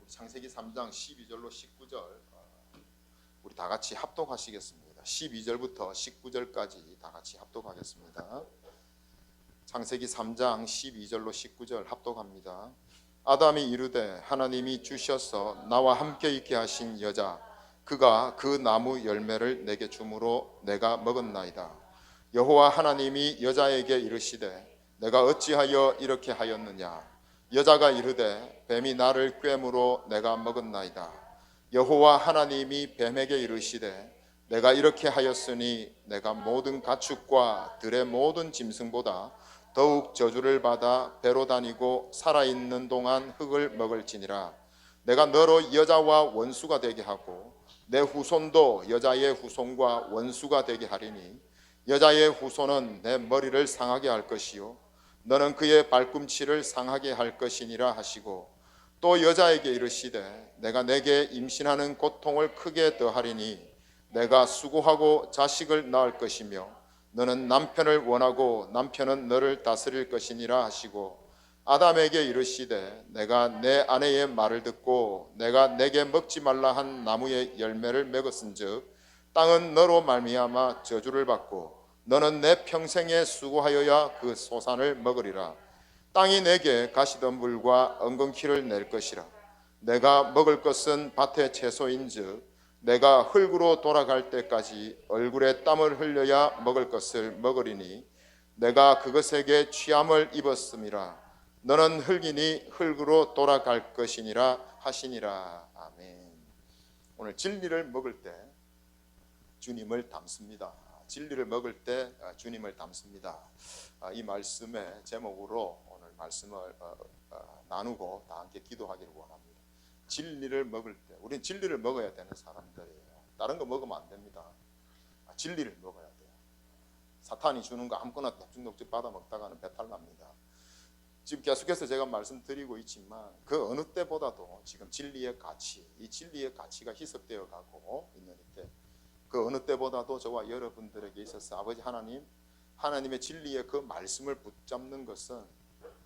창세기 3장 12절로 19절 우리 다 같이 합독하시겠습니다. 12절부터 19절까지 다 같이 합독하겠습니다. 창세기 3장 12절로 19절 합독합니다. 아담이 이르되 하나님이 주셔서 나와 함께 있게 하신 여자 그가 그 나무 열매를 내게 주므로 내가 먹었나이다. 여호와 하나님이 여자에게 이르시되 내가 어찌하여 이렇게 하였느냐. 여자가 이르되 뱀이 나를 꿰므로 내가 먹었나이다. 여호와 하나님이 뱀에게 이르시되 내가 이렇게 하였으니 내가 모든 가축과 들의 모든 짐승보다 더욱 저주를 받아 배로 다니고 살아있는 동안 흙을 먹을지니라. 내가 너로 여자와 원수가 되게 하고 내 후손도 여자의 후손과 원수가 되게 하리니 여자의 후손은 내 머리를 상하게 할 것이요 너는 그의 발꿈치를 상하게 할 것이니라 하시고 또 여자에게 이르시되 내가 내게 임신하는 고통을 크게 더하리니 내가 수고하고 자식을 낳을 것이며 너는 남편을 원하고 남편은 너를 다스릴 것이니라 하시고 아담에게 이르시되 내가 내 아내의 말을 듣고 내가 내게 먹지 말라 한 나무의 열매를 먹었은즉 땅은 너로 말미암아 저주를 받고 너는 내 평생에 수고하여야 그 소산을 먹으리라. 땅이 내게 가시덤불과 엉겅퀴를 낼 것이라. 내가 먹을 것은 밭의 채소인즉 내가 흙으로 돌아갈 때까지 얼굴에 땀을 흘려야 먹을 것을 먹으리니 내가 그것에게 취함을 입었음이라. 너는 흙이니 흙으로 돌아갈 것이니라 하시니라. 아멘. 오늘 진리를 먹을 때 주님을 닮습니다. 진리를 먹을 때 주님을 닮습니다. 이 말씀의 제목으로 오늘 말씀을 나누고 다 함께 기도하기를 원합니다. 진리를 먹을 때 우리는 진리를 먹어야 되는 사람들이에요. 다른 거 먹으면 안 됩니다. 진리를 먹어야 돼요. 사탄이 주는 거 아무거나 녹죽녹죽 받아 먹다가는 배탈 납니다. 지금 계속해서 제가 말씀드리고 있지만 그 어느 때보다도 지금 진리의 가치, 이 진리의 가치가 희석되어 가고 있는 이때 그 어느 때보다도 저와 여러분들에게 있어서 아버지 하나님, 하나님의 진리의 그 말씀을 붙잡는 것은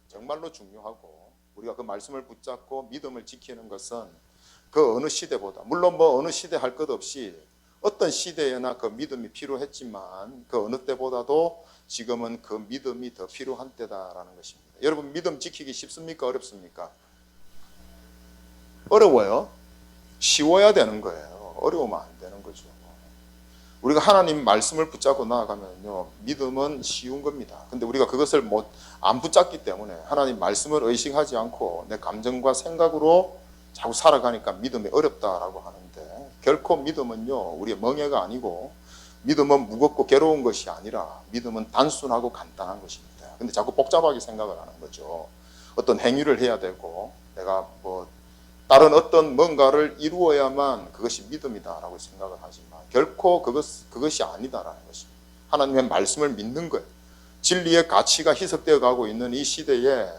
정말로 중요하고 우리가 그 말씀을 붙잡고 믿음을 지키는 것은 그 어느 시대보다 물론 뭐 어느 시대 할 것 없이 어떤 시대에나 그 믿음이 필요했지만 그 어느 때보다도 지금은 그 믿음이 더 필요한 때다라는 것입니다. 여러분 믿음 지키기 쉽습니까? 어렵습니까? 어려워요. 쉬워야 되는 거예요. 어려우면 안 되는 거죠. 우리가 하나님 말씀을 붙잡고 나아가면요 믿음은 쉬운 겁니다. 근데 우리가 그것을 안 붙잡기 때문에 하나님 말씀을 의식하지 않고 내 감정과 생각으로 자꾸 살아가니까 믿음이 어렵다라고 하는데 결코 믿음은요 우리의 멍해가 아니고 믿음은 무겁고 괴로운 것이 아니라 믿음은 단순하고 간단한 것입니다. 근데 자꾸 복잡하게 생각을 하는 거죠. 어떤 행위를 해야 되고 내가 다른 어떤 뭔가를 이루어야만 그것이 믿음이다라고 생각을 하지만 결코 그것이 아니다라는 것입니다. 하나님의 말씀을 믿는 거예요. 진리의 가치가 희석되어 가고 있는 이 시대에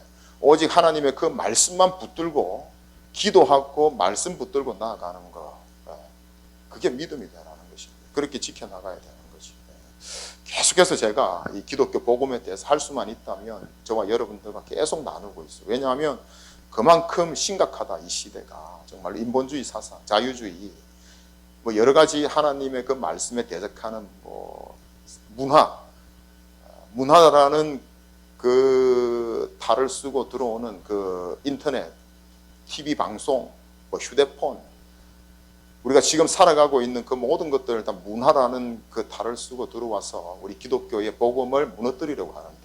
오직 하나님의 그 말씀만 붙들고 기도하고 말씀 붙들고 나아가는 거 그게 믿음이다라는 것입니다. 그렇게 지켜나가야 되는 것입니다. 계속해서 제가 이 기독교 복음에 대해서 할 수만 있다면 저와 여러분들과 계속 나누고 있어요. 왜냐하면 그만큼 심각하다. 이 시대가 정말 인본주의 사상, 자유주의 여러 가지 하나님의 그 말씀에 대적하는 문화라는 그 탈을 쓰고 들어오는 그 인터넷, TV 방송, 휴대폰 우리가 지금 살아가고 있는 그 모든 것들을 다 문화라는 그 탈을 쓰고 들어와서 우리 기독교의 복음을 무너뜨리려고 하는데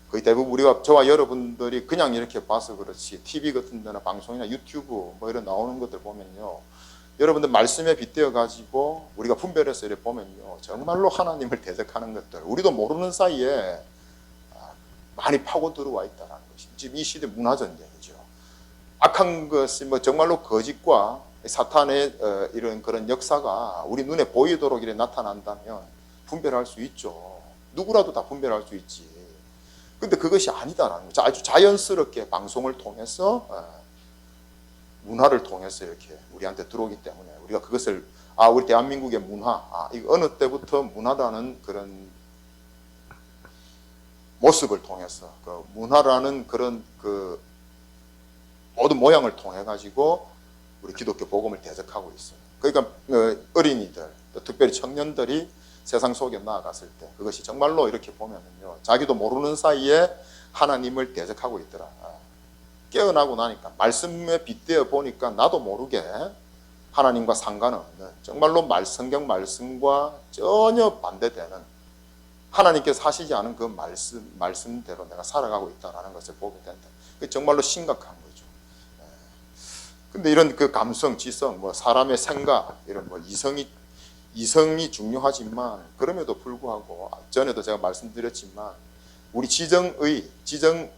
거의 대부분 저와 여러분들이 그냥 이렇게 봐서 그렇지 TV 같은 데나 방송이나 유튜브 이런 나오는 것들 보면요 여러분들 말씀에 빗대어 가지고 우리가 분별해서 이렇게 보면요 정말로 하나님을 대적하는 것들 우리도 모르는 사이에 많이 파고 들어와 있다는 것입니다. 지금 이 시대 문화전쟁이죠. 악한 것이 정말로 거짓과 사탄의 이런 그런 역사가 우리 눈에 보이도록 이렇게 나타난다면 분별할 수 있죠. 누구라도 다 분별할 수 있지. 근데 그것이 아니다라는 거죠. 아주 자연스럽게 방송을 통해서 문화를 통해서 이렇게 우리한테 들어오기 때문에 우리가 그것을 우리 대한민국의 문화 이거 어느 때부터 문화라는 그런 모습을 통해서 그 문화라는 그런 그 모든 모양을 통해 가지고 우리 기독교 복음을 대적하고 있어요. 그러니까 어린이들, 또 특별히 청년들이 세상 속에 나아갔을 때 그것이 정말로 이렇게 보면은요, 자기도 모르는 사이에 하나님을 대적하고 있더라. 깨어나고 나니까 말씀에 빗대어 보니까 나도 모르게 하나님과 상관없는 정말로 성경 말씀과 전혀 반대되는 하나님께서 하시지 않은 그 말씀대로 내가 살아가고 있다는 것을 보게 된다. 그게 정말로 심각한 거죠. 근데 이런 그 감성, 지성, 뭐 사람의 생각, 이런 뭐 이성이 중요하지만 그럼에도 불구하고 전에도 제가 말씀드렸지만 우리 지정의가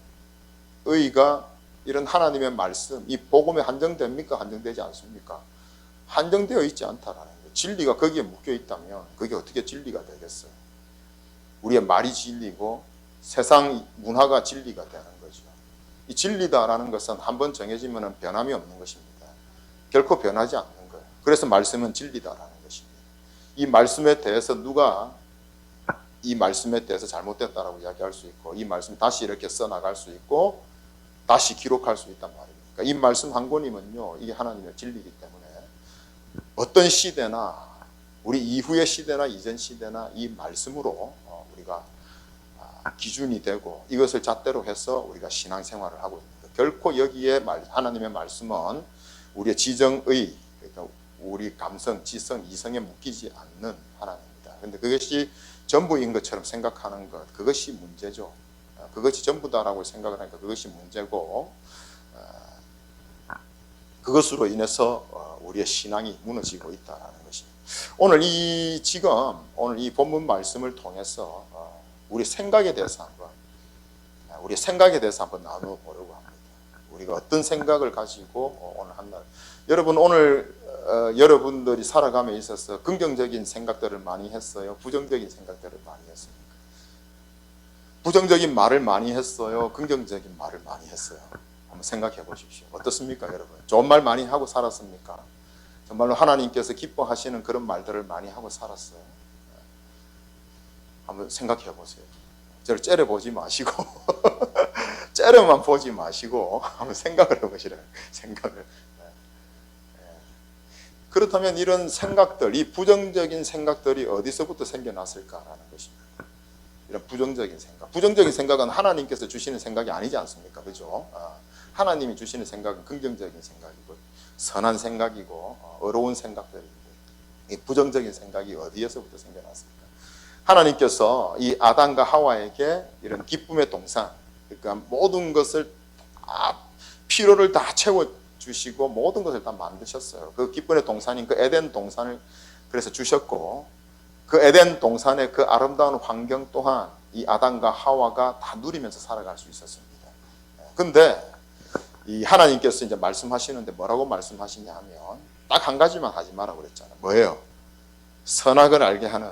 이런 하나님의 말씀, 이 복음에 한정됩니까? 한정되지 않습니까? 한정되어 있지 않다라는 거예요. 진리가 거기에 묶여 있다면 그게 어떻게 진리가 되겠어요? 우리의 말이 진리고 세상 문화가 진리가 되는 거죠. 이 진리다라는 것은 한번 정해지면 변함이 없는 것입니다. 결코 변하지 않는 거예요. 그래서 말씀은 진리다라는 것입니다. 이 말씀에 대해서 누가 이 말씀에 대해서 잘못됐다라고 이야기할 수 있고 이 말씀 다시 이렇게 써나갈 수 있고 다시 기록할 수 있단 말입니다. 이 말씀 한 권이면요, 이게 하나님의 진리이기 때문에 어떤 시대나 우리 이후의 시대나 이전 시대나 이 말씀으로 우리가 기준이 되고 이것을 잣대로 해서 우리가 신앙생활을 하고 있는 거예요. 결코 여기에 하나님의 말씀은 우리의 지정의, 그러니까 우리 감성, 지성, 이성에 묶이지 않는 하나님입니다. 그런데 그것이 전부인 것처럼 생각하는 것, 그것이 문제죠. 그것이 전부다라고 생각을 하니까 그것이 문제고, 그것으로 인해서 우리의 신앙이 무너지고 있다는 것입니다. 오늘 이 본문 말씀을 통해서 우리 생각에 대해서 한번 나누어 보려고 합니다. 우리가 어떤 생각을 가지고 오늘 한 날, 여러분 오늘 여러분들이 살아감에 있어서 긍정적인 생각들을 많이 했어요? 부정적인 생각들을 많이 했습니까? 부정적인 말을 많이 했어요? 긍정적인 말을 많이 했어요? 한번 생각해 보십시오. 어떻습니까, 여러분? 좋은 말 많이 하고 살았습니까? 정말로 하나님께서 기뻐하시는 그런 말들을 많이 하고 살았어요? 한번 생각해 보세요. 저를 째려보지 마시고 째려만 보지 마시고 한번 생각을 해보시라고. 생각을. 그렇다면 이런 생각들, 이 부정적인 생각들이 어디서부터 생겨났을까라는 것입니다. 이런 부정적인 생각. 부정적인 생각은 하나님께서 주시는 생각이 아니지 않습니까? 그죠? 하나님이 주시는 생각은 긍정적인 생각이고 선한 생각이고 어려운 생각들인데 이 부정적인 생각이 어디에서부터 생겨났습니까? 하나님께서 이 아담과 하와에게 이런 기쁨의 동산, 그러니까 모든 것을 필요를 다 채워주시고 모든 것을 다 만드셨어요. 그 기쁨의 동산인 그 에덴 동산을 그래서 주셨고 그 에덴 동산의 그 아름다운 환경 또한 이 아담과 하와가 다 누리면서 살아갈 수 있었습니다. 근데 이 하나님께서 이제 말씀하시는데 뭐라고 말씀하시냐 하면 딱 한 가지만 하지 마라고 그랬잖아요. 뭐예요? 선악을 알게 하는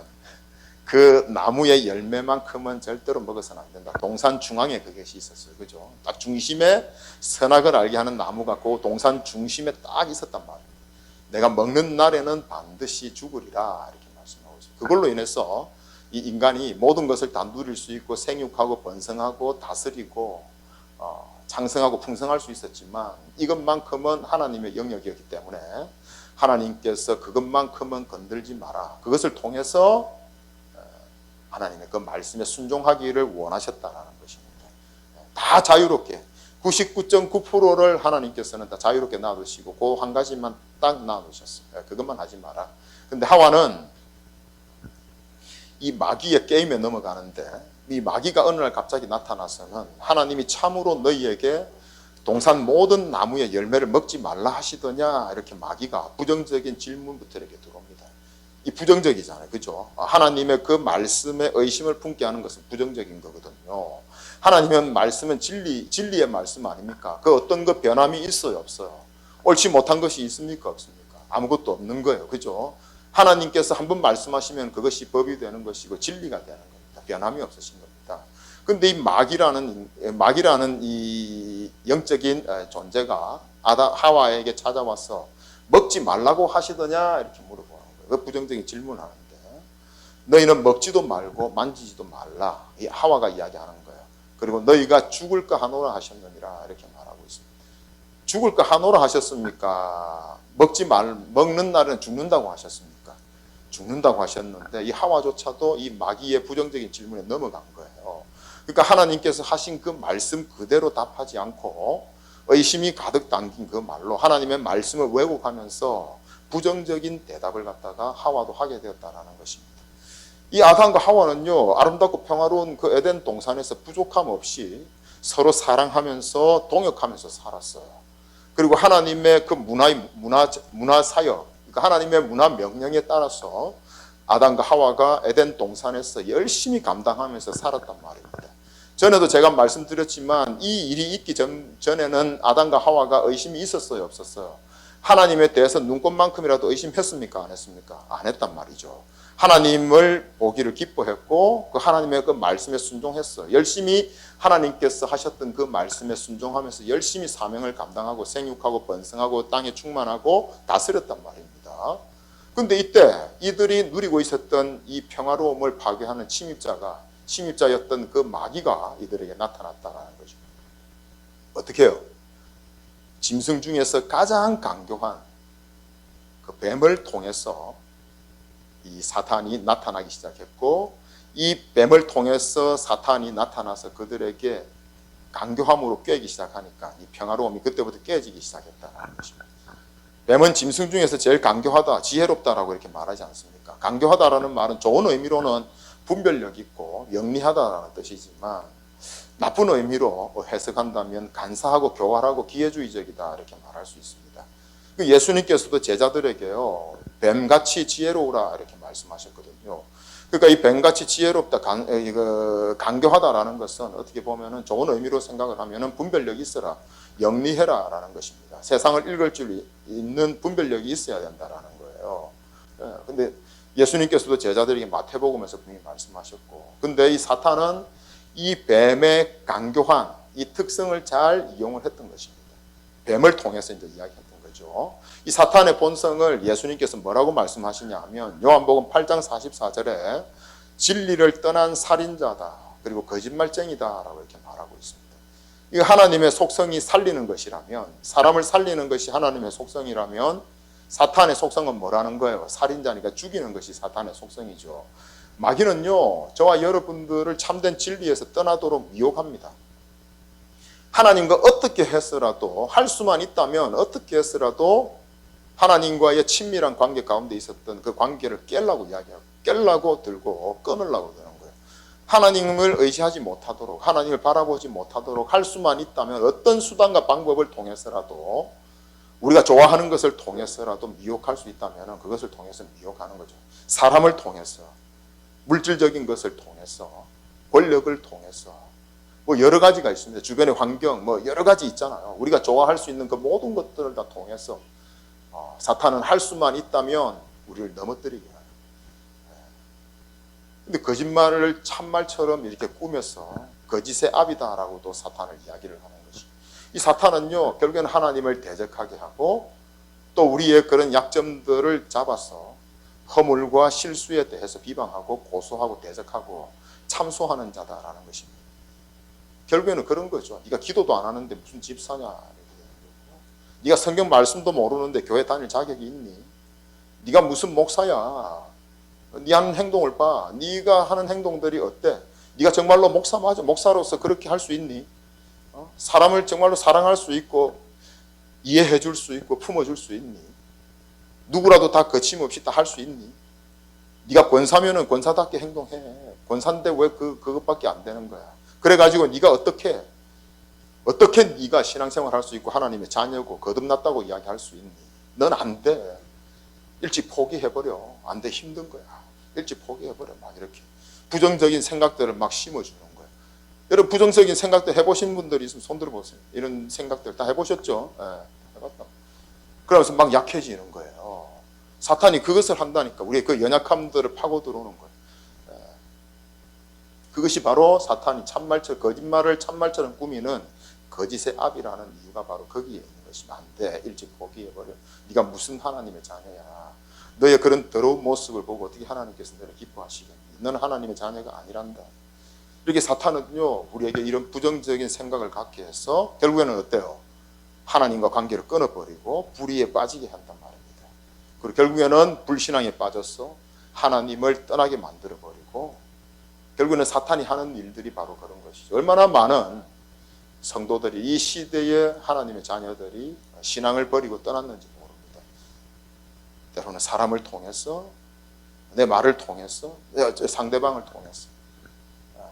그 나무의 열매만큼은 절대로 먹어서는 안 된다. 동산 중앙에 그것이 있었어요. 그죠? 딱 중심에 선악을 알게 하는 나무가 그 동산 중심에 딱 있었단 말이에요. 내가 먹는 날에는 반드시 죽으리라 이렇게 말씀하고 있어요. 그걸로 인해서 이 인간이 모든 것을 다 누릴 수 있고 생육하고 번성하고 다스리고 장성하고 풍성할 수 있었지만 이것만큼은 하나님의 영역이었기 때문에 하나님께서 그것만큼은 건들지 마라. 그것을 통해서 하나님의 그 말씀에 순종하기를 원하셨다는 것입니다. 다 자유롭게 99.9%를 하나님께서는 다 자유롭게 놔두시고 그 한 가지만 딱 놔두셨어요. 그것만 하지 마라. 근데 하와는 이 마귀의 게임에 넘어가는데 이 마귀가 어느 날 갑자기 나타나서는 하나님이 참으로 너희에게 동산 모든 나무의 열매를 먹지 말라 하시더냐 이렇게 마귀가 부정적인 질문부터 이렇게 들어옵니다. 이 부정적이잖아요. 그죠? 하나님의 그 말씀에 의심을 품게 하는 것은 부정적인 거거든요. 하나님의 말씀은 진리의 말씀 아닙니까? 그 어떤 그 변함이 있어요? 없어요? 옳지 못한 것이 있습니까? 없습니까? 아무것도 없는 거예요. 그죠? 하나님께서 한번 말씀하시면 그것이 법이 되는 것이고 진리가 되는 겁니다. 변함이 없으신 겁니다. 근데 이 마귀라는 이 영적인 존재가 하와에게 찾아와서 먹지 말라고 하시더냐 이렇게 물어보는 거예요. 그 부정적인 질문하는데 너희는 먹지도 말고 만지지도 말라. 이 하와가 이야기하는 거예요. 그리고 너희가 죽을까 하노라 하셨느니라 이렇게 말하고 있습니다. 죽을 거 하노라 하셨습니까? 먹는 날은 죽는다고 하셨습니까? 죽는다고 하셨는데 이 하와조차도 이 마귀의 부정적인 질문에 넘어간 거예요. 그러니까 하나님께서 하신 그 말씀 그대로 답하지 않고 의심이 가득 담긴 그 말로 하나님의 말씀을 왜곡하면서 부정적인 대답을 갖다가 하와도 하게 되었다는 것입니다. 이 아담과 하와는요, 아름답고 평화로운 그 에덴 동산에서 부족함 없이 서로 사랑하면서 동역하면서 살았어요. 그리고 하나님의 그 문화 사역, 그러니까 하나님의 문화 명령에 따라서 아담과 하와가 에덴 동산에서 열심히 감당하면서 살았단 말입니다. 전에도 제가 말씀드렸지만 이 일이 있기 전에는 아담과 하와가 의심이 있었어요, 없었어요? 하나님에 대해서 눈꽃만큼이라도 의심했습니까, 안 했습니까? 안 했단 말이죠. 하나님을 보기를 기뻐했고 그 하나님의 그 말씀에 순종했어요. 열심히 하나님께서 하셨던 그 말씀에 순종하면서 열심히 사명을 감당하고 생육하고 번성하고 땅에 충만하고 다스렸단 말입니다. 그런데 이때 이들이 누리고 있었던 이 평화로움을 파괴하는 침입자였던 그 마귀가 이들에게 나타났다는 거죠. 어떻게 해요? 짐승 중에서 가장 강경한 그 뱀을 통해서 이 사탄이 나타나기 시작했고 이 뱀을 통해서 사탄이 나타나서 그들에게 강교함으로 꿰기 시작하니까 이 평화로움이 그때부터 깨지기 시작했다는 것입니다. 뱀은 짐승 중에서 제일 강교하다, 지혜롭다라고 이렇게 말하지 않습니까? 강교하다라는 말은 좋은 의미로는 분별력 있고 영리하다라는 뜻이지만 나쁜 의미로 해석한다면 간사하고 교활하고 기회주의적이다 이렇게 말할 수 있습니다. 예수님께서도 제자들에게요, 뱀같이 지혜로우라 이렇게 말씀하셨거든요. 그러니까 이 뱀같이 지혜롭다, 강교하다라는 것은 어떻게 보면은 좋은 의미로 생각을 하면은 분별력이 있어라, 영리해라 라는 것입니다. 세상을 읽을 줄 있는 분별력이 있어야 된다라는 거예요. 근데 예수님께서도 제자들에게 마태복음에서 분명히 말씀하셨고, 근데 이 사탄은 이 뱀의 강교한 이 특성을 잘 이용을 했던 것입니다. 뱀을 통해서 이제 이야기했던 거죠. 이 사탄의 본성을 예수님께서 뭐라고 말씀하시냐 하면 요한복음 8장 44절에 진리를 떠난 살인자다, 그리고 거짓말쟁이다라고 이렇게 말하고 있습니다. 이 하나님의 속성이 살리는 것이라면, 사람을 살리는 것이 하나님의 속성이라면 사탄의 속성은 뭐라는 거예요? 살인자니까 죽이는 것이 사탄의 속성이죠. 마귀는요, 저와 여러분들을 참된 진리에서 떠나도록 미혹합니다. 하나님과 어떻게 했으라도, 할 수만 있다면 어떻게 했으라도 하나님과의 친밀한 관계 가운데 있었던 그 관계를 깨려고 들고 끊으려고 드는 거예요. 하나님을 의지하지 못하도록, 하나님을 바라보지 못하도록 할 수만 있다면 어떤 수단과 방법을 통해서라도, 우리가 좋아하는 것을 통해서라도 미혹할 수 있다면 그것을 통해서 미혹하는 거죠. 사람을 통해서, 물질적인 것을 통해서, 권력을 통해서, 뭐 여러 가지가 있습니다. 주변의 환경, 뭐 여러 가지 있잖아요. 우리가 좋아할 수 있는 그 모든 것들을 다 통해서 사탄은 할 수만 있다면 우리를 넘어뜨리게 해요. 근데 거짓말을 참말처럼 이렇게 꾸며서 거짓의 압이다라고도 사탄을 이야기를 하는 것이. 이 사탄은요, 결국에는 하나님을 대적하게 하고 또 우리의 그런 약점들을 잡아서 허물과 실수에 대해서 비방하고 고소하고 대적하고 참소하는 자다라는 것입니다. 결국에는 그런 거죠. 네가 기도도 안 하는데 무슨 집사냐, 네가 성경 말씀도 모르는데 교회 다닐 자격이 있니? 네가 무슨 목사야? 네 하는 행동을 봐. 네가 하는 행동들이 어때? 네가 정말로 목사 맞아? 목사로서 그렇게 할 수 있니? 사람을 정말로 사랑할 수 있고 이해해 줄 수 있고 품어줄 수 있니? 누구라도 다 거침없이 다 할 수 있니? 네가 권사면은 권사답게 행동해. 권사인데 왜 그것밖에 안 되는 거야? 그래가지고 네가 어떻게 네가 신앙생활 할 수 있고 하나님의 자녀고 거듭났다고 이야기할 수 있니? 넌 안 돼. 일찍 포기해버려. 안 돼. 힘든 거야. 일찍 포기해버려. 막 이렇게 부정적인 생각들을 막 심어주는 거야. 여러분, 부정적인 생각들 해보신 분들이 있으면 손 들어보세요. 이런 생각들 다 해보셨죠? 네, 해봤다. 그러면서 막 약해지는 거예요. 사탄이 그것을 한다니까. 우리의 그 연약함들을 파고 들어오는 거예요. 그것이 바로 사탄이 거짓말을 참말처럼 꾸미는 거짓의 압이라는 이유가 바로 거기에 있는 것이. 안 돼. 일찍 포기해버려. 네가 무슨 하나님의 자녀야. 너의 그런 더러운 모습을 보고 어떻게 하나님께서 너를 기뻐하시겠니? 너는 하나님의 자녀가 아니란다. 이렇게 사탄은요, 우리에게 이런 부정적인 생각을 갖게 해서 결국에는 어때요? 하나님과 관계를 끊어버리고 불의에 빠지게 한단 말입니다. 그리고 결국에는 불신앙에 빠져서 하나님을 떠나게 만들어버리고 결국에는 사탄이 하는 일들이 바로 그런 것이죠. 얼마나 많은 성도들이 이 시대의 하나님의 자녀들이 신앙을 버리고 떠났는지 모릅니다. 때로는 사람을 통해서, 내 말을 통해서, 상대방을 통해서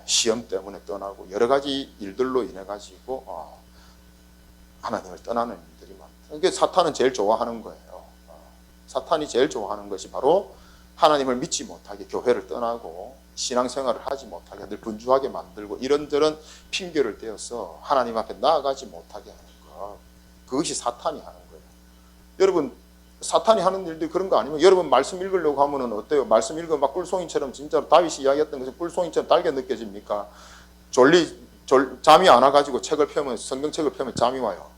시험 때문에 떠나고 여러 가지 일들로 인해 가지고 하나님을 떠나는 일들이 많다. 이게 사탄은 제일 좋아하는 거예요. 사탄이 제일 좋아하는 것이 바로 하나님을 믿지 못하게, 교회를 떠나고 신앙생활을 하지 못하게, 늘 분주하게 만들고 이런저런 핑계를 대어서 하나님 앞에 나아가지 못하게 하는 것. 그것이 사탄이 하는 거예요. 여러분, 사탄이 하는 일들이 그런 거 아니면, 여러분 말씀 읽으려고 하면은 어때요? 말씀 읽으면 막 꿀송이처럼, 진짜로 다윗이 이야기했던 것이 꿀송이처럼 달게 느껴집니까? 잠이 안 와가지고 책을 펴면, 성경책을 펴면 잠이 와요.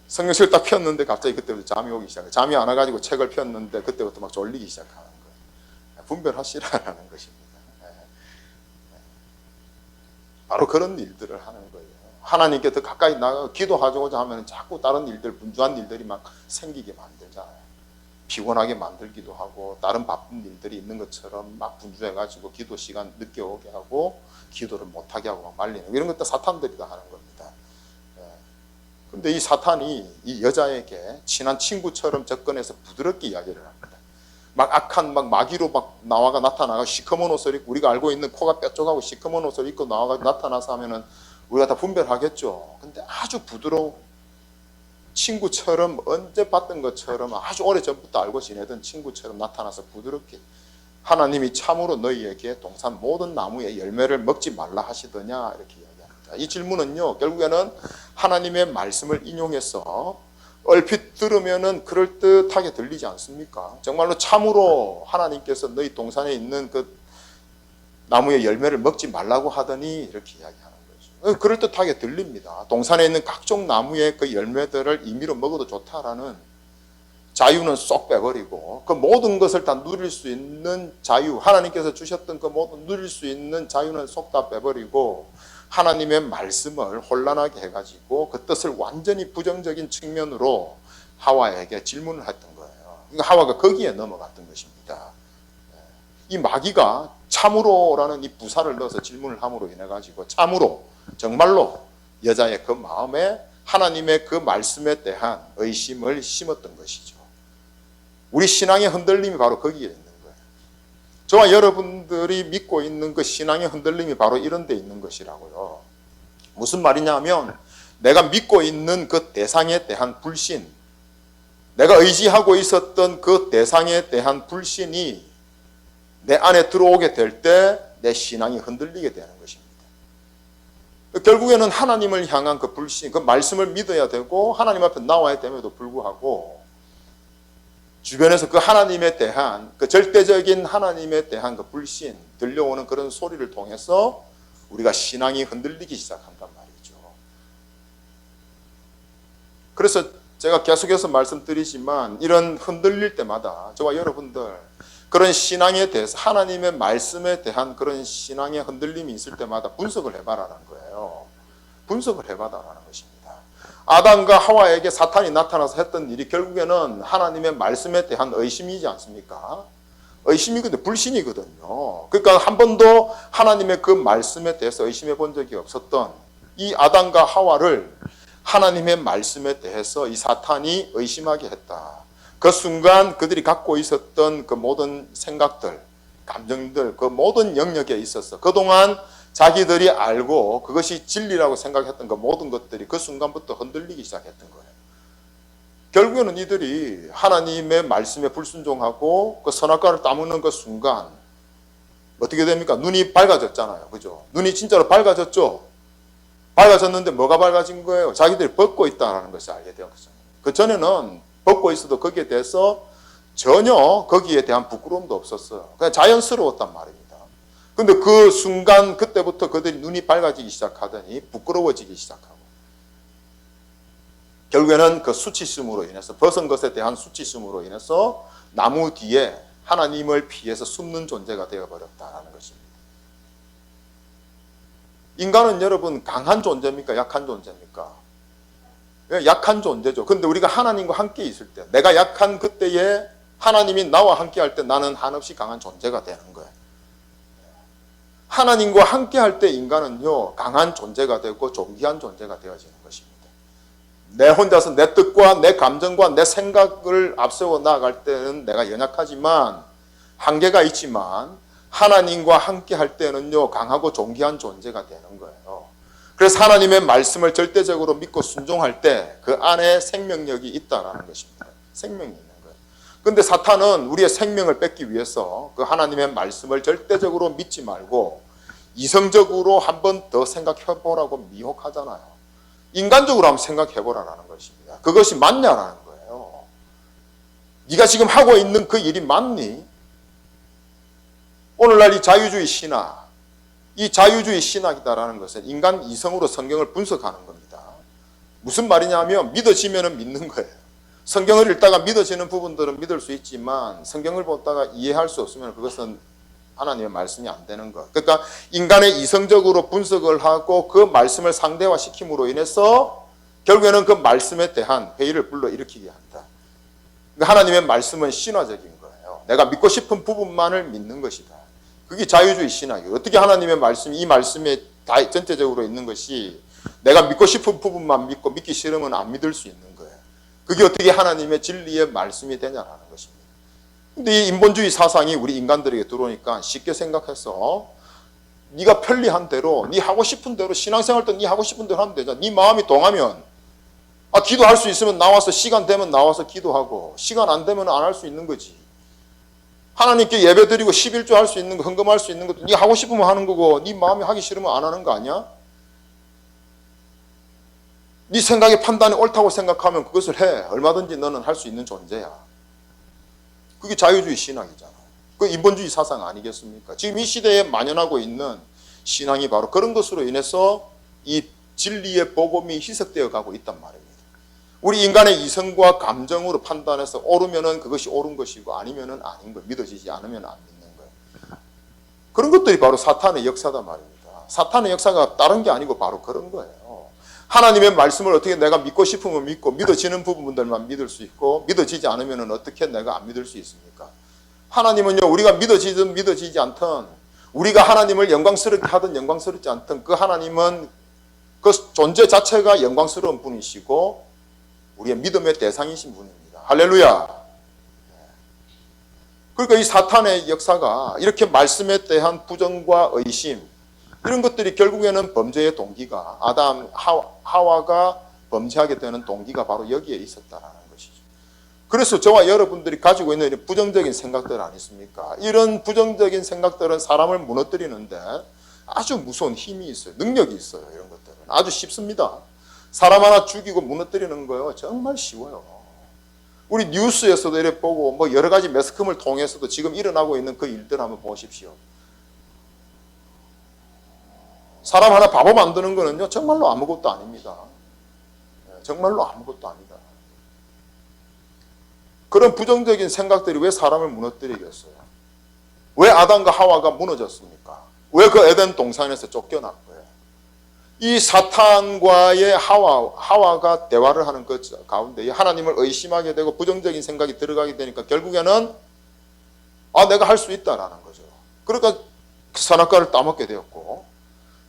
성경책을 딱 폈는데 갑자기 그때부터 잠이 오기 시작해요. 잠이 안 와가지고 책을 폈는데 그때부터 막 졸리기 시작하는 거예요. 분별하시라는 것입니다. 바로 그런 일들을 하는 거예요. 하나님께 더 가까이 나가 기도하고자 하면 자꾸 다른 일들, 분주한 일들이 막 생기게 만들잖아요. 피곤하게 만들기도 하고, 다른 바쁜 일들이 있는 것처럼 막 분주해가지고 기도 시간 늦게 오게 하고, 기도를 못하게 하고 막 말리는, 이런 것도 사탄들이 다 하는 겁니다. 근데 이 사탄이 이 여자에게 친한 친구처럼 접근해서 부드럽게 이야기를 합니다. 막 악한 막 마귀로 막 나타나가 시커먼 옷을 입고, 우리가 알고 있는 코가 뾰족하고 시커먼 옷을 입고 나와가 나타나서 하면은 우리가 다 분별하겠죠. 근데 아주 부드러운 친구처럼, 언제 봤던 것처럼 아주 오래전부터 알고 지내던 친구처럼 나타나서 부드럽게, 하나님이 참으로 너희에게 동산 모든 나무의 열매를 먹지 말라 하시더냐, 이렇게 이야기합니다. 이 질문은요, 결국에는 하나님의 말씀을 인용해서 얼핏 들으면은 그럴듯하게 들리지 않습니까? 정말로 참으로 하나님께서 너희 동산에 있는 그 나무의 열매를 먹지 말라고 하더니 이렇게 이야기하는 거죠. 그럴듯하게 들립니다. 동산에 있는 각종 나무의 그 열매들을 임의로 먹어도 좋다라는 자유는 쏙 빼버리고, 그 모든 것을 다 누릴 수 있는 자유, 하나님께서 주셨던 그 모든 누릴 수 있는 자유는 쏙 다 빼버리고 하나님의 말씀을 혼란하게 해가지고 그 뜻을 완전히 부정적인 측면으로 하와에게 질문을 했던 거예요. 그러니까 하와가 거기에 넘어갔던 것입니다. 이 마귀가 참으로라는 이 부사를 넣어서 질문을 함으로 인해 가지고 참으로, 정말로 여자의 그 마음에 하나님의 그 말씀에 대한 의심을 심었던 것이죠. 우리 신앙의 흔들림이 바로 거기에 있는 거예요. 저와 여러분들이 믿고 있는 그 신앙의 흔들림이 바로 이런 데 있는 것이라고요. 무슨 말이냐면, 내가 믿고 있는 그 대상에 대한 불신, 내가 의지하고 있었던 그 대상에 대한 불신이 내 안에 들어오게 될 때 내 신앙이 흔들리게 되는 것입니다. 결국에는 하나님을 향한 그 불신, 그 말씀을 믿어야 되고 하나님 앞에 나와야 됨에도 불구하고 주변에서 그 하나님에 대한, 그 절대적인 하나님에 대한 그 불신, 들려오는 그런 소리를 통해서 우리가 신앙이 흔들리기 시작한단 말이죠. 그래서 제가 계속해서 말씀드리지만, 이런 흔들릴 때마다 저와 여러분들 그런 신앙에 대해서, 하나님의 말씀에 대한 그런 신앙의 흔들림이 있을 때마다 분석을 해봐라는 거예요. 분석을 해봐라는 것입니다. 아담과 하와에게 사탄이 나타나서 했던 일이 결국에는 하나님의 말씀에 대한 의심이지 않습니까? 의심이거든요. 불신이거든요. 그러니까 한 번도 하나님의 그 말씀에 대해서 의심해 본 적이 없었던 이 아담과 하와를 하나님의 말씀에 대해서 이 사탄이 의심하게 했다. 그 순간 그들이 갖고 있었던 그 모든 생각들, 감정들, 그 모든 영역에 있어서 그동안 자기들이 알고 그것이 진리라고 생각했던 그 모든 것들이 그 순간부터 흔들리기 시작했던 거예요. 결국에는 이들이 하나님의 말씀에 불순종하고 그 선악과를 따먹는 그 순간 어떻게 됩니까? 눈이 밝아졌잖아요. 그죠? 눈이 진짜로 밝아졌죠? 밝아졌는데 뭐가 밝아진 거예요? 자기들이 벗고 있다는 것을 알게 되었어요. 그 전에는 벗고 있어도 거기에 대해서 전혀 거기에 대한 부끄러움도 없었어요. 그냥 자연스러웠단 말입니다. 근데 그 순간, 그때부터 그들이 눈이 밝아지기 시작하더니 부끄러워지기 시작하고, 결국에는 그 수치심으로 인해서, 벗은 것에 대한 수치심으로 인해서 나무 뒤에 하나님을 피해서 숨는 존재가 되어버렸다는 것입니다. 인간은 여러분 강한 존재입니까? 약한 존재입니까? 약한 존재죠. 근데 우리가 하나님과 함께 있을 때, 내가 약한 그때에 하나님이 나와 함께 할 때 나는 한없이 강한 존재가 되는 거예요. 하나님과 함께 할 때 인간은요, 강한 존재가 되고 존귀한 존재가 되어지는 것입니다. 내 혼자서 내 뜻과 내 감정과 내 생각을 앞세워 나아갈 때는 내가 연약하지만, 한계가 있지만, 하나님과 함께 할 때는요, 강하고 존귀한 존재가 되는 거예요. 그래서 하나님의 말씀을 절대적으로 믿고 순종할 때 그 안에 생명력이 있다는 것입니다. 생명이 있는 거예요. 그런데 사탄은 우리의 생명을 뺏기 위해서 그 하나님의 말씀을 절대적으로 믿지 말고 이성적으로 한 번 더 생각해 보라고 미혹하잖아요. 인간적으로 한번 생각해 보라는 것입니다. 그것이 맞냐라는 거예요. 네가 지금 하고 있는 그 일이 맞니? 오늘날 이 자유주의 신학, 이 자유주의 신학이다라는 것은 인간 이성으로 성경을 분석하는 겁니다. 무슨 말이냐면 믿어지면 믿는 거예요. 성경을 읽다가 믿어지는 부분들은 믿을 수 있지만 성경을 보다가 이해할 수 없으면 그것은 하나님의 말씀이 안 되는 것. 그러니까 인간의 이성적으로 분석을 하고 그 말씀을 상대화시킴으로 인해서 결국에는 그 말씀에 대한 회의를 불러일으키게 한다. 그러니까 하나님의 말씀은 신화적인 거예요. 내가 믿고 싶은 부분만을 믿는 것이다. 그게 자유주의 신학이에요. 어떻게 하나님의 말씀이 이 말씀에 다 전체적으로 있는 것이 내가 믿고 싶은 부분만 믿고 믿기 싫으면 안 믿을 수 있는 거예요. 그게 어떻게 하나님의 진리의 말씀이 되냐라는 것입니다. 근데 이 인본주의 사상이 우리 인간들에게 들어오니까 쉽게 생각해서 네가 편리한 대로, 네 하고 싶은 대로 신앙생활 때 네 하고 싶은 대로 하면 되잖아. 네 마음이 동하면 기도할 수 있으면 나와서 시간 되면 나와서 기도하고 시간 안 되면 안 할 수 있는 거지. 하나님께 예배드리고 11조 할 수 있는 거, 헌금할 수 있는 것도 네 하고 싶으면 하는 거고 네 마음이 하기 싫으면 안 하는 거 아니야? 네 생각의 판단이 옳다고 생각하면 그것을 해. 얼마든지 너는 할 수 있는 존재야. 그게 자유주의 신앙이잖아. 그 인본주의 사상 아니겠습니까? 지금 이 시대에 만연하고 있는 신앙이 바로 그런 것으로 인해서 이 진리의 복음이 희석되어 가고 있단 말입니다. 우리 인간의 이성과 감정으로 판단해서 옳으면은 그것이 옳은 것이고 아니면은 아닌 거, 믿어지지 않으면 안 믿는 거예요. 그런 것들이 바로 사탄의 역사다 말입니다. 사탄의 역사가 다른 게 아니고 바로 그런 거예요. 하나님의 말씀을 어떻게 내가 믿고 싶으면 믿고 믿어지는 부분들만 믿을 수 있고 믿어지지 않으면은 어떻게 내가 안 믿을 수 있습니까? 하나님은요, 우리가 믿어지든 믿어지지 않든 우리가 하나님을 영광스럽게 하든 영광스럽지 않든 그 하나님은 그 존재 자체가 영광스러운 분이시고 우리의 믿음의 대상이신 분입니다. 할렐루야. 그러니까 이 사탄의 역사가 이렇게 말씀에 대한 부정과 의심 이런 것들이 결국에는 범죄의 동기가 아담, 하와가 범죄하게 되는 동기가 바로 여기에 있었다는 것이죠. 그래서 저와 여러분들이 가지고 있는 부정적인 생각들 아니십니까? 이런 부정적인 생각들은 사람을 무너뜨리는데 아주 무서운 힘이 있어요. 능력이 있어요. 이런 것들은 아주 쉽습니다. 사람 하나 죽이고 무너뜨리는 거요 정말 쉬워요. 우리 뉴스에서도 이렇게 보고 뭐 여러 가지 매스컴을 통해서도 지금 일어나고 있는 그 일들 한번 보십시오. 사람 하나 바보 만드는 거는요 정말로 아무것도 아닙니다. 정말로 아무것도 아니다. 그런 부정적인 생각들이 왜 사람을 무너뜨리겠어요? 왜 아담과 하와가 무너졌습니까? 왜 그 에덴 동산에서 쫓겨났고요? 이 사탄과의 하와가 대화를 하는 것 가운데 하나님을 의심하게 되고 부정적인 생각이 들어가게 되니까 결국에는 내가 할 수 있다라는 거죠. 그러니까 선악과를 따먹게 되었고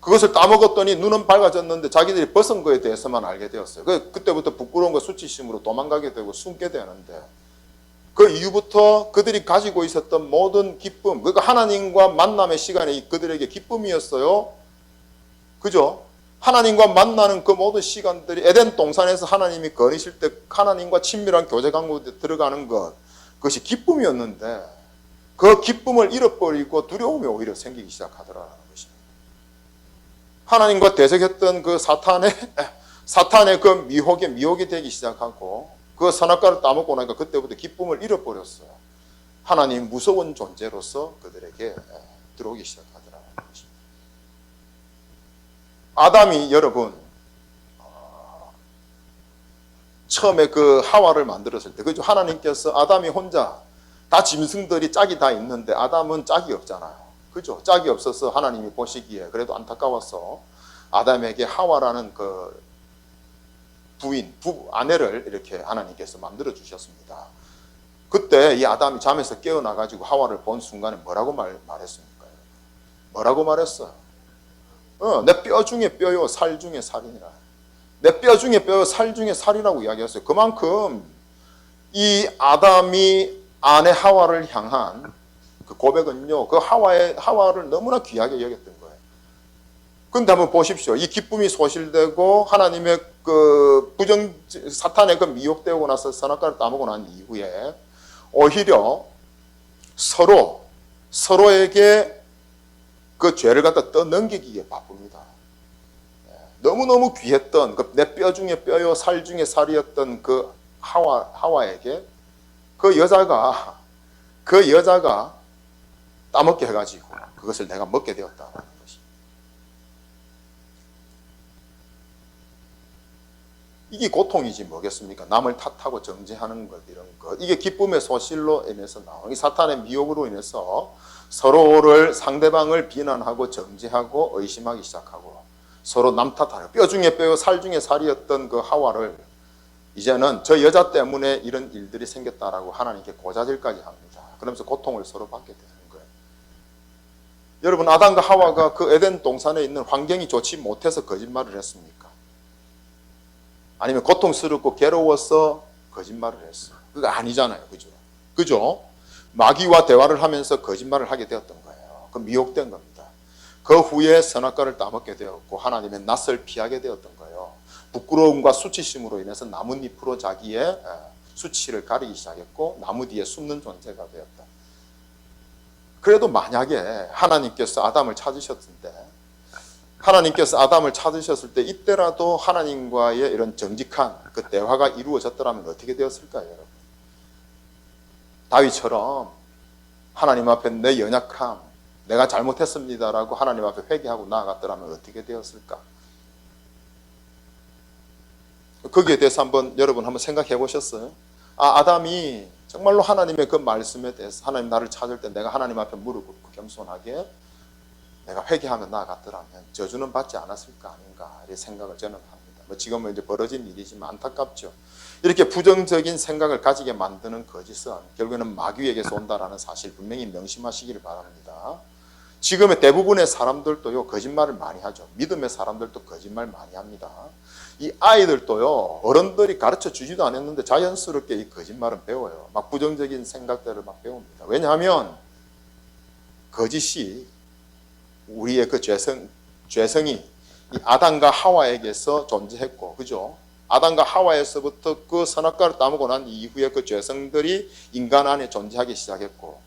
그것을 따먹었더니 눈은 밝아졌는데 자기들이 벗은 거에 대해서만 알게 되었어요. 그때부터 부끄러운 거 수치심으로 도망가게 되고 숨게 되는데 그 이후부터 그들이 가지고 있었던 모든 기쁨, 그러니까 하나님과 만남의 시간이 그들에게 기쁨이었어요. 그죠? 하나님과 만나는 그 모든 시간들이 에덴 동산에서 하나님이 거니실 때 하나님과 친밀한 교제 관계에 들어가는 것, 그것이 기쁨이었는데 그 기쁨을 잃어버리고 두려움이 오히려 생기기 시작하더라는 것입니다. 하나님과 대적했던 그 사탄의 그 미혹이 되기 시작하고 그 선악과를 따먹고 나니까 그때부터 기쁨을 잃어버렸어요. 하나님 무서운 존재로서 그들에게 들어오기 시작하더라는 것입니다. 아담이 여러분 처음에 그 하와를 만들었을 때 그죠? 하나님께서 아담이 혼자 다 짐승들이 짝이 다 있는데 아담은 짝이 없잖아요. 그죠? 짝이 없어서 하나님이 보시기에 그래도 안타까워서 아담에게 하와라는 그 아내를 이렇게 하나님께서 만들어 주셨습니다. 그때 이 아담이 잠에서 깨어나 가지고 하와를 본 순간에 뭐라고 말했습니까? 뭐라고 말했어요? 내 뼈 중에 뼈요 살 중에 살이니라. 내 뼈 중에 뼈요 살 중에 살이라고 이야기했어요. 그만큼 이 아담이 아내 하와를 향한 그 고백은요, 그 하와를 너무나 귀하게 여겼던 거예요. 근데 한번 보십시오. 이 기쁨이 소실되고 하나님의 그 사탄의 그 미혹되고 나서 선악과를 따먹고 난 이후에 오히려 서로에게 그 죄를 갖다 떠넘기기에 바쁩니다. 너무너무 귀했던 내 뼈 중에 뼈요 살 중에 살이었던 그 하와에게 그 여자가 따먹게 해가지고 그것을 내가 먹게 되었다는 것이. 이게 고통이지 뭐겠습니까? 남을 탓하고 정죄하는 것, 이런 것. 이게 기쁨의 소실로 인해서 나오는, 이 사탄의 미혹으로 인해서 서로를, 상대방을 비난하고 정죄하고 의심하기 시작하고 서로 남 탓하는, 뼈 중에 뼈요 살 중에 살이었던 그 하와를 이제는 저 여자 때문에 이런 일들이 생겼다라고 하나님께 고자질까지 합니다. 그러면서 고통을 서로 받게 되는 거예요. 여러분, 아담과 하와가 그 에덴 동산에 있는 환경이 좋지 못해서 거짓말을 했습니까? 아니면 고통스럽고 괴로워서 거짓말을 했어요? 그거 아니잖아요. 그죠? 마귀와 대화를 하면서 거짓말을 하게 되었던 거예요. 그 미혹된 겁니다. 그 후에 선악과를 따먹게 되었고 하나님의 낯을 피하게 되었던 거예요. 부끄러움과 수치심으로 인해서 나뭇잎으로 자기의 수치를 가리기 시작했고 나무 뒤에 숨는 존재가 되었다. 그래도 만약에 하나님께서 아담을 찾으셨을 때 이때라도 하나님과의 이런 정직한 그 대화가 이루어졌더라면 어떻게 되었을까요, 여러분? 다윗처럼 하나님 앞에 내 연약함, 내가 잘못했습니다라고 하나님 앞에 회개하고 나아갔더라면 어떻게 되었을까? 거기에 대해서 여러분 한번 생각해 보셨어요? 아담이 정말로 하나님의 그 말씀에 대해서 하나님 나를 찾을 때 내가 하나님 앞에 무릎 꿇고 겸손하게 내가 회개하며 나아갔더라면 저주는 받지 않았을까 아닌가 이런 생각을 저는 합니다. 지금은 이제 벌어진 일이지만 안타깝죠. 이렇게 부정적인 생각을 가지게 만드는 거짓은 결국에는 마귀에게서 온다라는 사실 분명히 명심하시기를 바랍니다. 지금의 대부분의 사람들도요 거짓말을 많이 하죠. 믿음의 사람들도 거짓말 많이 합니다. 이 아이들도요 어른들이 가르쳐 주지도 않았는데 자연스럽게 이 거짓말은 배워요. 막 부정적인 생각들을 막 배웁니다. 왜냐하면 거짓이 우리의 그 죄성이 이 아담과 하와에게서 존재했고, 그죠? 아담과 하와에서부터 그 선악과를 따먹고 난 이후에 그 죄성들이 인간 안에 존재하기 시작했고,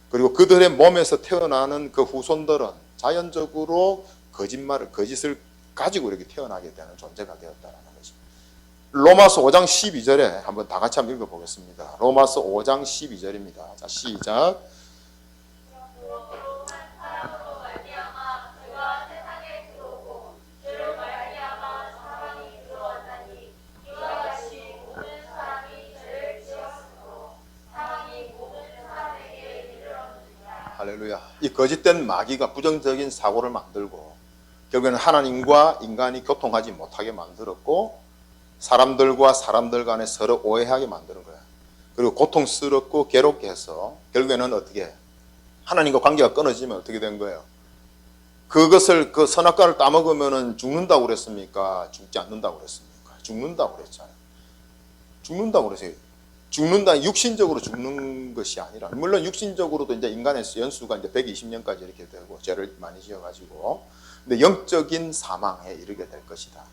그리고 그들의 몸에서 태어나는 그 후손들은 자연적으로 거짓을 가지고 이렇게 태어나게 되는 존재가 되었다는 것입니다. 로마서 5장 12절에 한번 다 같이 한번 읽어보겠습니다. 로마서 5장 12절입니다. 자, 시작. 할렐루야. 이 거짓된 마귀가 부정적인 사고를 만들고 결국에는 하나님과 인간이 교통하지 못하게 만들었고 사람들과 사람들 간에 서로 오해하게 만드는 거야. 그리고 고통스럽고 괴롭게 해서 결국에는 어떻게 하나님과 관계가 끊어지면 어떻게 된 거예요? 그것을 그 선악과를 따먹으면 죽는다고 그랬습니까? 죽지 않는다고 그랬습니까? 죽는다고 그랬잖아요. 죽는다고 그랬어요. 죽는다, 육신적으로 죽는 것이 아니라, 물론 육신적으로도 이제 인간의 연수가 이제 120년까지 이렇게 되고, 죄를 많이 지어가지고, 근데 영적인 사망에 이르게 될 것이다.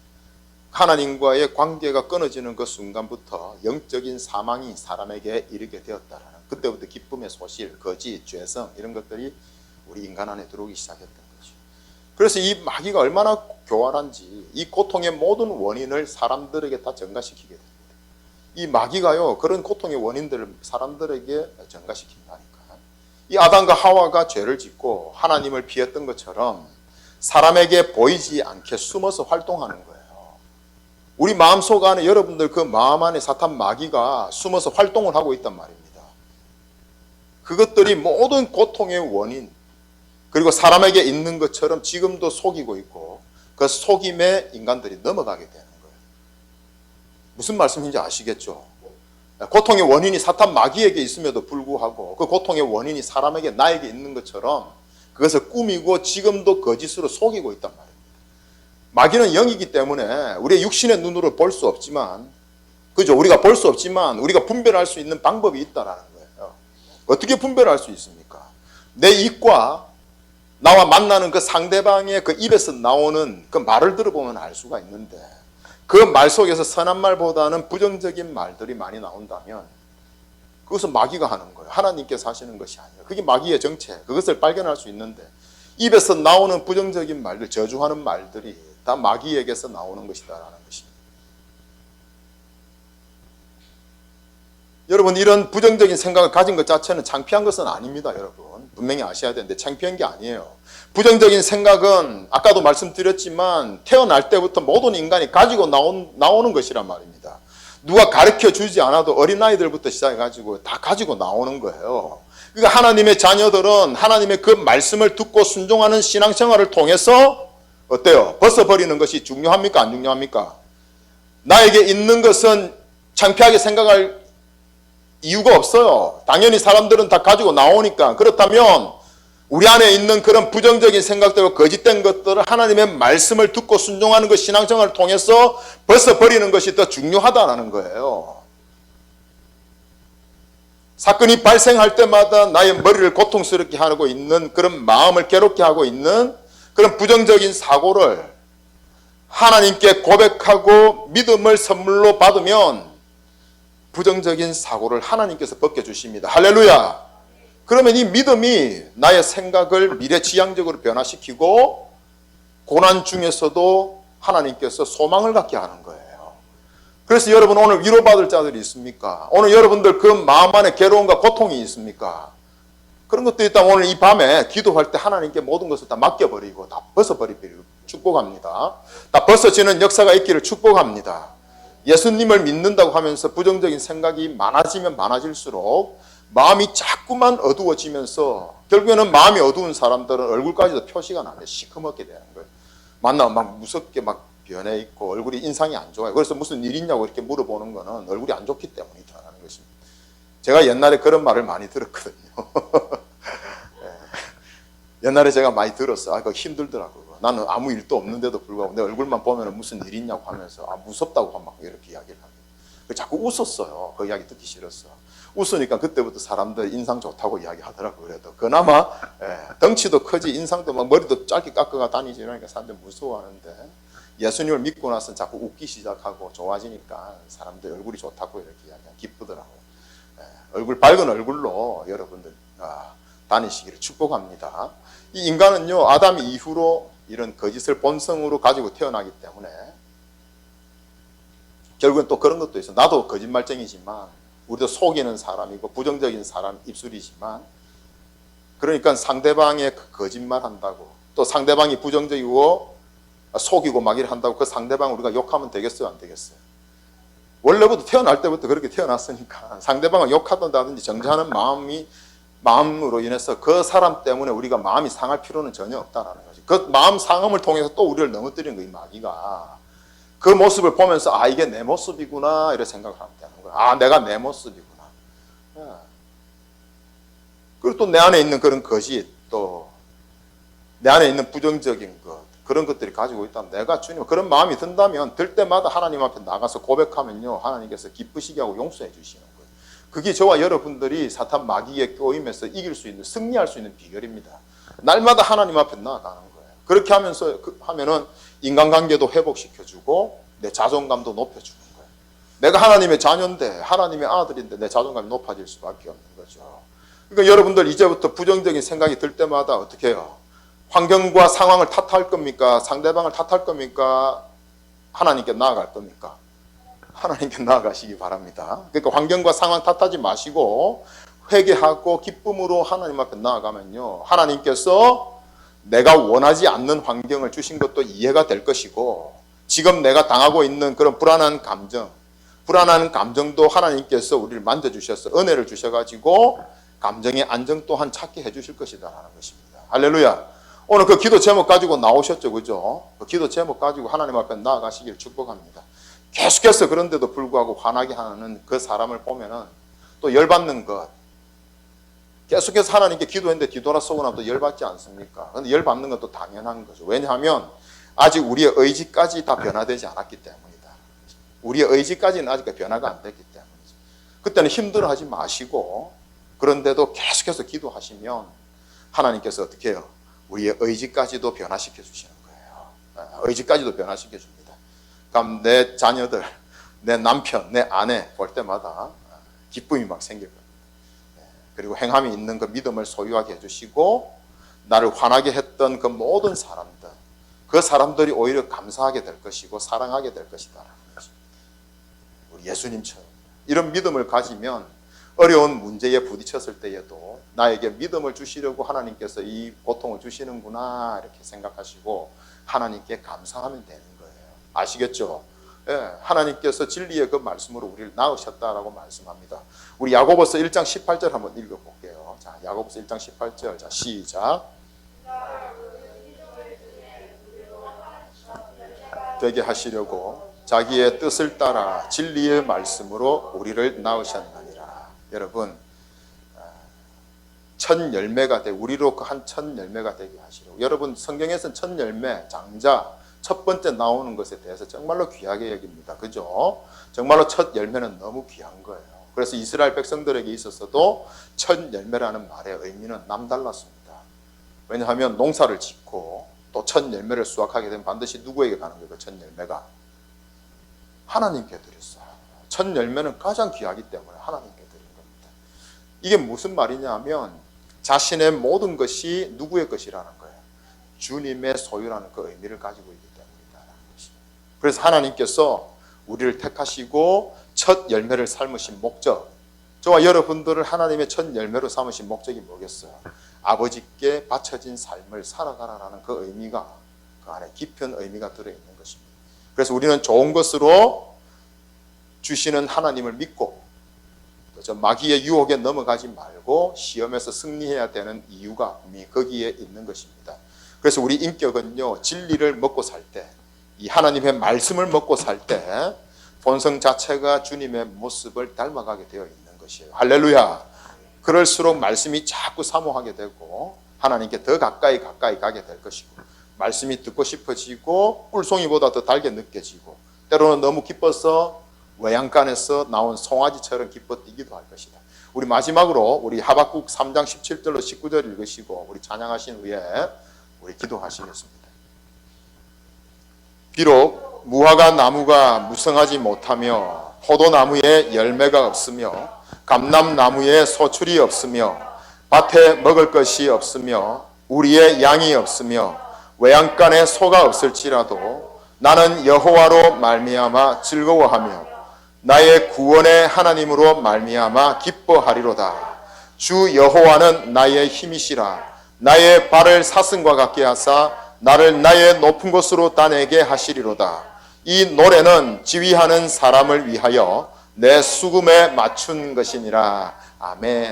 하나님과의 관계가 끊어지는 그 순간부터 영적인 사망이 사람에게 이르게 되었다라는, 그때부터 기쁨의 소실, 거짓, 죄성, 이런 것들이 우리 인간 안에 들어오기 시작했던 거죠. 그래서 이 마귀가 얼마나 교활한지, 이 고통의 모든 원인을 사람들에게 다 전가시키게 됩니다. 이 마귀가요 그런 고통의 원인들을 사람들에게 전가시킨다니까. 이 아담과 하와가 죄를 짓고 하나님을 피했던 것처럼 사람에게 보이지 않게 숨어서 활동하는 거예요. 우리 마음속 안에, 여러분들 그 마음 안에 사탄 마귀가 숨어서 활동을 하고 있단 말입니다. 그것들이 모든 고통의 원인, 그리고 사람에게 있는 것처럼 지금도 속이고 있고 그 속임에 인간들이 넘어가게 되는 거예요. 무슨 말씀인지 아시겠죠? 고통의 원인이 사탄 마귀에게 있음에도 불구하고 그 고통의 원인이 사람에게 나에게 있는 것처럼 그것을 꾸미고 지금도 거짓으로 속이고 있단 말입니다. 마귀는 영이기 때문에 우리의 육신의 눈으로 볼 수 없지만, 그죠? 우리가 볼 수 없지만 우리가 분별할 수 있는 방법이 있다라는 거예요. 어떻게 분별할 수 있습니까? 내 입과 나와 만나는 그 상대방의 그 입에서 나오는 그 말을 들어보면 알 수가 있는데, 그 말 속에서 선한 말보다는 부정적인 말들이 많이 나온다면 그것은 마귀가 하는 거예요. 하나님께서 하시는 것이 아니에요. 그게 마귀의 정체, 그것을 발견할 수 있는데, 입에서 나오는 부정적인 말들, 저주하는 말들이 다 마귀에게서 나오는 것이다라는 것입니다. 여러분, 이런 부정적인 생각을 가진 것 자체는 창피한 것은 아닙니다. 여러분 분명히 아셔야 되는데 창피한 게 아니에요. 부정적인 생각은 아까도 말씀드렸지만 태어날 때부터 모든 인간이 가지고 나오는 것이란 말입니다. 누가 가르쳐 주지 않아도 어린아이들부터 시작해가지고 다 가지고 나오는 거예요. 그러니까 하나님의 자녀들은 하나님의 그 말씀을 듣고 순종하는 신앙생활을 통해서 어때요? 벗어버리는 것이 중요합니까? 안 중요합니까? 나에게 있는 것은 창피하게 생각할 이유가 없어요. 당연히 사람들은 다 가지고 나오니까. 그렇다면 우리 안에 있는 그런 부정적인 생각들과 거짓된 것들을 하나님의 말씀을 듣고 순종하는 그 신앙생활을 통해서 벗어버리는 것이 더 중요하다는 거예요. 사건이 발생할 때마다 나의 머리를 고통스럽게 하고 있는 그런 마음을 괴롭게 하고 있는 그런 부정적인 사고를 하나님께 고백하고 믿음을 선물로 받으면 부정적인 사고를 하나님께서 벗겨주십니다. 할렐루야. 그러면 이 믿음이 나의 생각을 미래지향적으로 변화시키고 고난 중에서도 하나님께서 소망을 갖게 하는 거예요. 그래서 여러분 오늘 위로받을 자들이 있습니까? 오늘 여러분들 그 마음 안에 괴로움과 고통이 있습니까? 그런 것도 있다면 오늘 이 밤에 기도할 때 하나님께 모든 것을 다 맡겨버리고 다 벗어버리기를 축복합니다. 다 벗어지는 역사가 있기를 축복합니다. 예수님을 믿는다고 하면서 부정적인 생각이 많아지면 많아질수록 마음이 자꾸만 어두워지면서 결국에는 마음이 어두운 사람들은 얼굴까지도 표시가 나는데 시커멓게 되는 거예요. 만나면 막 무섭게 막 변해 있고 얼굴이 인상이 안 좋아요. 그래서 무슨 일 있냐고 이렇게 물어보는 거는 얼굴이 안 좋기 때문이다라는 것입니다. 제가 옛날에 그런 말을 많이 들었거든요. 옛날에 제가 많이 들었어요. 그거 힘들더라고요. 나는 아무 일도 없는데도 불구하고 내 얼굴만 보면 무슨 일 있냐고 하면서 무섭다고 막 이렇게 이야기를 합니다. 자꾸 웃었어요. 그 이야기 듣기 싫었어. 웃으니까 그때부터 사람들 인상 좋다고 이야기하더라고요. 그래도 그나마 덩치도 크지 인상도 막 머리도 짧게 깎아가 다니지 이러니까 사람들 무서워하는데 예수님을 믿고 나서 자꾸 웃기 시작하고 좋아지니까 사람들 얼굴이 좋다고 이렇게 이야기하면 기쁘더라고요. 얼굴 밝은 얼굴로 여러분들 다니시기를 축복합니다. 이 인간은요 아담 이후로 이런 거짓을 본성으로 가지고 태어나기 때문에 결국엔 또 그런 것도 있어요. 나도 거짓말쟁이지만 우리도 속이는 사람이고 부정적인 사람 입술이지만 그러니까 상대방의 거짓말 한다고 또 상대방이 부정적이고 속이고 막 이래 한다고 그 상대방 우리가 욕하면 되겠어요? 안 되겠어요? 원래부터 태어날 때부터 그렇게 태어났으니까 상대방을 욕하든다든지 정죄하는 마음으로 인해서 그 사람 때문에 우리가 마음이 상할 필요는 전혀 없다라는 거지. 그 마음 상함을 통해서 또 우리를 넘어뜨리는 거예요. 마귀가. 그 모습을 보면서 이게 내 모습이구나 이렇게 생각을 하면 되는 거야. 내가 내 모습이구나. 그리고 또 내 안에 있는 그런 거짓 또 내 안에 있는 부정적인 것 그런 것들이 가지고 있다면 내가 주님 그런 마음이 든다면 들 때마다 하나님 앞에 나가서 고백하면요 하나님께서 기쁘시게 하고 용서해 주시는 거예요. 그게 저와 여러분들이 사탄 마귀의 꼬임에서 이길 수 있는 승리할 수 있는 비결입니다. 날마다 하나님 앞에 나아가는 거예요. 그렇게 하면은 인간관계도 회복시켜주고 내 자존감도 높여주는 거예요. 내가 하나님의 자녀인데 하나님의 아들인데 내 자존감이 높아질 수밖에 없는 거죠. 그러니까 여러분들 이제부터 부정적인 생각이 들 때마다 어떻게 해요? 환경과 상황을 탓할 겁니까? 상대방을 탓할 겁니까? 하나님께 나아갈 겁니까? 하나님께 나아가시기 바랍니다. 그러니까 환경과 상황 탓하지 마시고 회개하고 기쁨으로 하나님 앞에 나아가면요 하나님께서 내가 원하지 않는 환경을 주신 것도 이해가 될 것이고 지금 내가 당하고 있는 그런 불안한 감정도 하나님께서 우리를 만져주셔서 은혜를 주셔가지고 감정의 안정 또한 찾게 해주실 것이다라는 것입니다. 할렐루야. 오늘 그 기도 제목 가지고 나오셨죠, 그죠? 그 기도 제목 가지고 하나님 앞에 나아가시길 축복합니다. 계속해서 그런데도 불구하고 화나게 하는 그 사람을 보면은 또 열받는 것, 계속해서 하나님께 기도했는데 뒤돌아서고 나면 또 열받지 않습니까? 그런데 열받는 것도 당연한 거죠. 왜냐하면 아직 우리의 의지까지 다 변화되지 않았기 때문이다. 우리의 의지까지는 아직 변화가 안 됐기 때문이죠. 그때는 힘들어하지 마시고, 그런데도 계속해서 기도하시면 하나님께서 어떻게 해요? 우리의 의지까지도 변화시켜 주시는 거예요. 의지까지도 변화시켜 줍니다. 그럼 내 자녀들, 내 남편, 내 아내 볼 때마다 기쁨이 막 생길 겁니다. 그리고 행함이 있는 그 믿음을 소유하게 해주시고, 나를 화나게 했던 그 모든 사람들, 그 사람들이 오히려 감사하게 될 것이고 사랑하게 될 것이다라는 것입니다. 우리 예수님처럼 이런 믿음을 가지면 어려운 문제에 부딪혔을 때에도 나에게 믿음을 주시려고 하나님께서 이 고통을 주시는구나 이렇게 생각하시고 하나님께 감사하면 되는 거예요. 아시겠죠? 예, 하나님께서 진리의 그 말씀으로 우리를 낳으셨다라고 말씀합니다. 우리 야고보서 1장 18절 한번 읽어볼게요. 자, 야고보서 1장 18절. 자, 시작. 되게 하시려고 자기의 뜻을 따라 진리의 말씀으로 우리를 낳으셨느니라. 여러분, 첫 열매가 되 우리로 한 첫 열매가 되게 하시려고. 여러분, 성경에서는 첫 열매, 장자, 첫 번째 나오는 것에 대해서 정말로 귀하게 여깁니다. 그죠? 정말로 첫 열매는 너무 귀한 거예요. 그래서 이스라엘 백성들에게 있어서도 첫 열매라는 말의 의미는 남달랐습니다. 왜냐하면 농사를 짓고 또 첫 열매를 수확하게 되면 반드시 누구에게 가는 거예요? 첫 열매가 하나님께 드렸어요. 첫 열매는 가장 귀하기 때문에 하나님께 드린 겁니다. 이게 무슨 말이냐 하면 자신의 모든 것이 누구의 것이라는 거예요. 주님의 소유라는 그 의미를 가지고 있기 때문이다라는 것입니다. 그래서 하나님께서 우리를 택하시고 첫 열매를 삶으신 목적, 저와 여러분들을 하나님의 첫 열매로 삼으신 목적이 뭐겠어요? 아버지께 바쳐진 삶을 살아가라는 그 의미가, 그 안에 깊은 의미가 들어있는 것입니다. 그래서 우리는 좋은 것으로 주시는 하나님을 믿고 저 마귀의 유혹에 넘어가지 말고 시험에서 승리해야 되는 이유가 거기에 있는 것입니다. 그래서 우리 인격은요, 진리를 먹고 살 때, 이 하나님의 말씀을 먹고 살 때 본성 자체가 주님의 모습을 닮아가게 되어 있는 것이에요. 할렐루야. 그럴수록 말씀이 자꾸 사모하게 되고 하나님께 더 가까이 가게 될 것이고, 말씀이 듣고 싶어지고 꿀송이보다 더 달게 느껴지고, 때로는 너무 기뻐서 외양간에서 나온 송아지처럼 기뻐 뛰기도 할 것이다. 우리 마지막으로 우리 하박국 3장 17절로 19절 읽으시고 우리 찬양하신 후에 우리 기도하시겠습니다. 비록 무화과 나무가 무성하지 못하며 포도나무에 열매가 없으며 감람나무에 소출이 없으며 밭에 먹을 것이 없으며 우리의 양이 없으며 외양간에 소가 없을지라도 나는 여호와로 말미암아 즐거워하며 나의 구원의 하나님으로 말미암아 기뻐하리로다. 주 여호와는 나의 힘이시라. 나의 발을 사슴과 같게 하사 나를 나의 높은 곳으로 따내게 하시리로다. 이 노래는 지휘하는 사람을 위하여 내 수금에 맞춘 것이니라. 아멘.